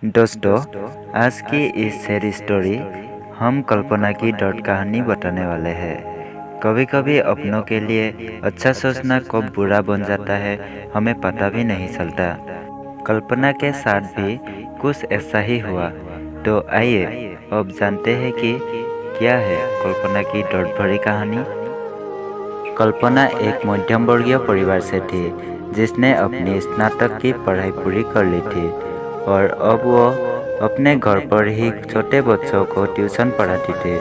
दोस्तों, आज की इस सैड स्टोरी हम कल्पना की डॉट कहानी बताने वाले हैं। कभी कभी अपनों के लिए अच्छा सोचना कब बुरा बन जाता है हमें पता भी नहीं चलता। कल्पना के साथ भी कुछ ऐसा ही हुआ। तो आइए अब जानते हैं कि क्या है कल्पना की डॉट भरी कहानी। कल्पना एक मध्यम वर्गीय परिवार से थी जिसने अपनी स्नातक की पढ़ाई पूरी कर ली थी और अब वो अपने घर पर ही छोटे बच्चों को ट्यूशन पढ़ाती थी।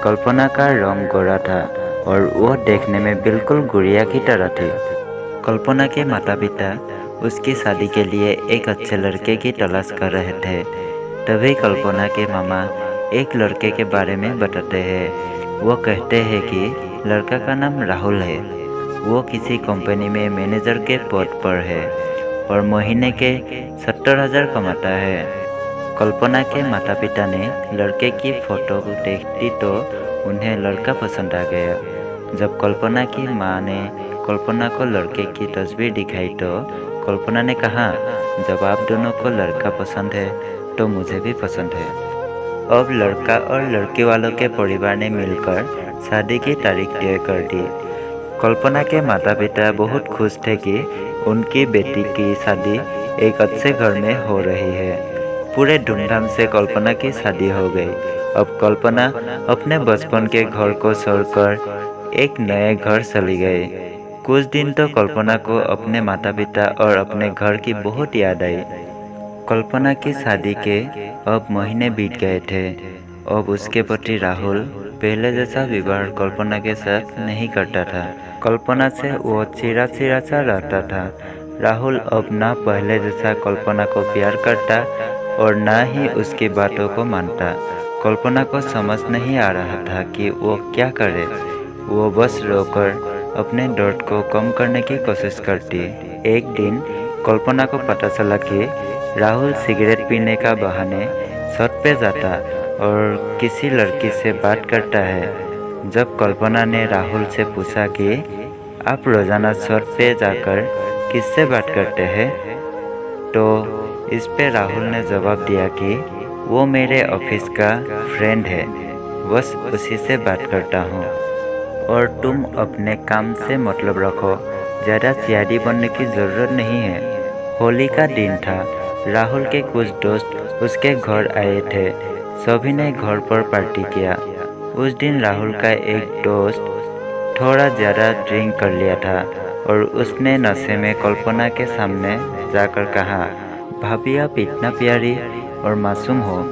कल्पना का रंग गोरा था और वो देखने में बिल्कुल गुड़िया की तरह थी। कल्पना के माता पिता उसकी शादी के लिए एक अच्छे लड़के की तलाश कर रहे थे। तभी कल्पना के मामा एक लड़के के बारे में बताते हैं। वो कहते हैं कि लड़का का नाम राहुल है। वो किसी कंपनी में मैनेजर के पद पर है और महीने के 70,000 कमाता है। कल्पना के माता पिता ने लड़के की फोटो देखती तो उन्हें लड़का पसंद आ गया। जब कल्पना की माँ ने कल्पना को लड़के की तस्वीर दिखाई तो कल्पना ने कहा, जब आप दोनों को लड़का पसंद है तो मुझे भी पसंद है। अब लड़का और लड़की वालों के परिवार ने मिलकर शादी की तारीख तय कर दी। कल्पना के माता पिता बहुत खुश थे कि उनकी बेटी की शादी एक अच्छे घर में हो रही है। पूरे धूमधाम से कल्पना की शादी हो गई। अब कल्पना अपने बचपन के घर को छोड़कर एक नए घर चली गई। कुछ दिन तो कल्पना को अपने माता पिता और अपने घर की बहुत याद आई। कल्पना की शादी के अब महीने बीत गए थे। अब उसके पति राहुल पहले जैसा व्यवहार कल्पना के साथ नहीं करता था। कल्पना से वो चिड़ा सा रहता था। राहुल अब ना पहले जैसा कल्पना को प्यार करता और ना ही उसकी बातों को मानता। कल्पना को समझ नहीं आ रहा था कि वो क्या करे। वो बस रोकर अपने दर्द को कम करने की कोशिश करती। एक दिन कल्पना को पता चला कि राहुल सिगरेट पीने का बहाने छत पे जाता और किसी लड़की से बात करता है। जब कल्पना ने राहुल से पूछा कि आप रोजाना छत पे जाकर किससे बात करते हैं, तो इस पे राहुल ने जवाब दिया कि वो मेरे ऑफिस का फ्रेंड है, बस उसी से बात करता हूँ और तुम अपने काम से मतलब रखो, ज़्यादा सियादी बनने की ज़रूरत नहीं है। होली का दिन था। राहुल के कुछ दोस्त उसके घर आए थे। सभी ने घर पर पार्टी किया। उस दिन राहुल का एक दोस्त थोड़ा ज़्यादा ड्रिंक कर लिया था और उसने नशे में कल्पना के सामने जाकर कहा, भाभी आप इतना प्यारी और मासूम हो,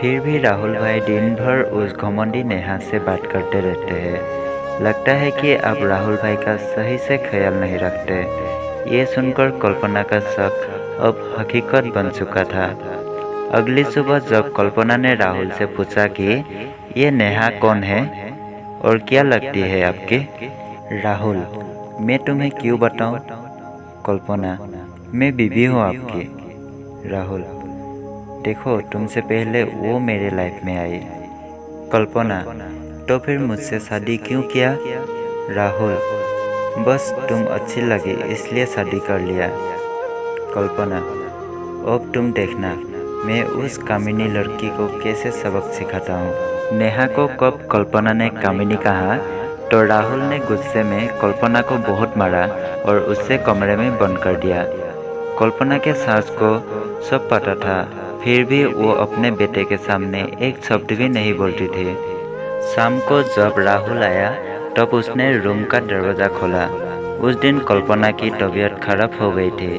फिर भी राहुल भाई दिन भर उस घमंडी नेहा से बात करते रहते हैं। लगता है कि आप राहुल भाई का सही से ख्याल नहीं रखते। ये सुनकर कल्पना का शक अब हकीकत बन चुका था। अगली सुबह जब कल्पना ने राहुल से पूछा कि ये नेहा कौन है और क्या लगती है आपकी? राहुल, मैं तुम्हें क्यों बताऊं? कल्पना, मैं बीवी हूँ आपकी। राहुल, देखो तुमसे पहले वो मेरे लाइफ में आई। कल्पना, तो फिर मुझसे शादी क्यों किया? राहुल, बस तुम अच्छी लगी इसलिए शादी कर लिया। कल्पना, अब तुम देखना मैं उस कामिनी लड़की को कैसे सबक सिखाता हूँ। नेहा को कब कल्पना ने कामिनी कहा तो राहुल ने गुस्से में कल्पना को बहुत मारा और उससे कमरे में बंद कर दिया। कल्पना के सास को सब पता था, फिर भी वो अपने बेटे के सामने एक शब्द भी नहीं बोलती थी। शाम को जब राहुल आया तब उसने रूम का दरवाज़ा खोला। उस दिन कल्पना की तबीयत खराब हो गई थी,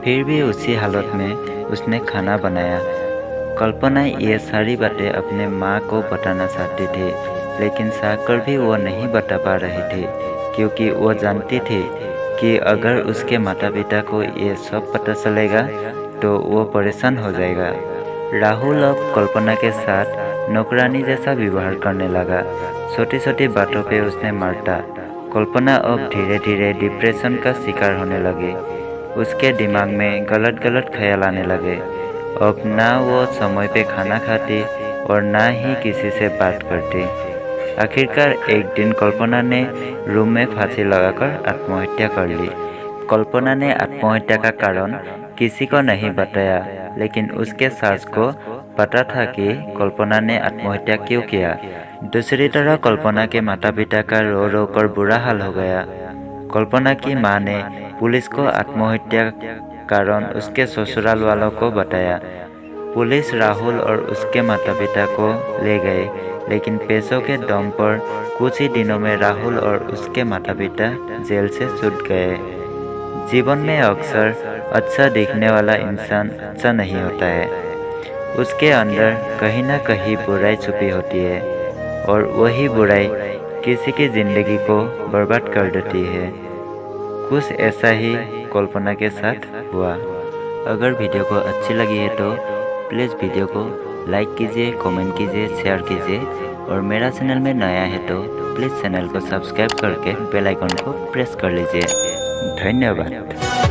फिर भी उसी हालत में उसने खाना बनाया। कल्पना ये सारी बातें अपने माँ को बताना चाहती थी, लेकिन चाहकर भी वो नहीं बता पा रही थी, क्योंकि वो जानती थी कि अगर उसके माता पिता को ये सब पता चलेगा तो वो परेशान हो जाएगा। राहुल अब कल्पना के साथ नौकरानी जैसा व्यवहार करने लगा। छोटी छोटी बातों पे उसने मारता। कल्पना अब धीरे धीरे डिप्रेशन का शिकार होने लगी। उसके दिमाग में गलत गलत ख्याल आने लगे। अब ना वो समय पे खाना खाती और ना ही किसी से बात करती। आखिरकार एक दिन कल्पना ने रूम में फांसी लगाकर आत्महत्या कर ली। कल्पना ने आत्महत्या का कारण किसी को नहीं बताया, लेकिन उसके सास को पता था कि कल्पना ने आत्महत्या क्यों किया। दूसरी तरफ कल्पना के माता पिता का रो रो कर बुरा हाल हो गया। कल्पना की मां ने पुलिस को आत्महत्या कारण उसके ससुराल वालों को बताया। पुलिस राहुल और उसके माता पिता को ले गए, लेकिन पैसों के दम पर कुछ ही दिनों में राहुल और उसके माता पिता जेल से छूट गए। जीवन में अक्सर अच्छा दिखने वाला इंसान अच्छा नहीं होता है। उसके अंदर कहीं ना कहीं बुराई छुपी होती है, और वही बुराई किसी की जिंदगी को बर्बाद कर देती है। कुछ ऐसा ही कल्पना के साथ हुआ। अगर वीडियो को अच्छी लगी है तो प्लीज़ वीडियो को लाइक कीजिए, कमेंट कीजिए, शेयर कीजिए, और मेरा चैनल में नया है तो प्लीज़ चैनल को सब्सक्राइब करके बेल आइकन को प्रेस कर लीजिए। धन्यवाद।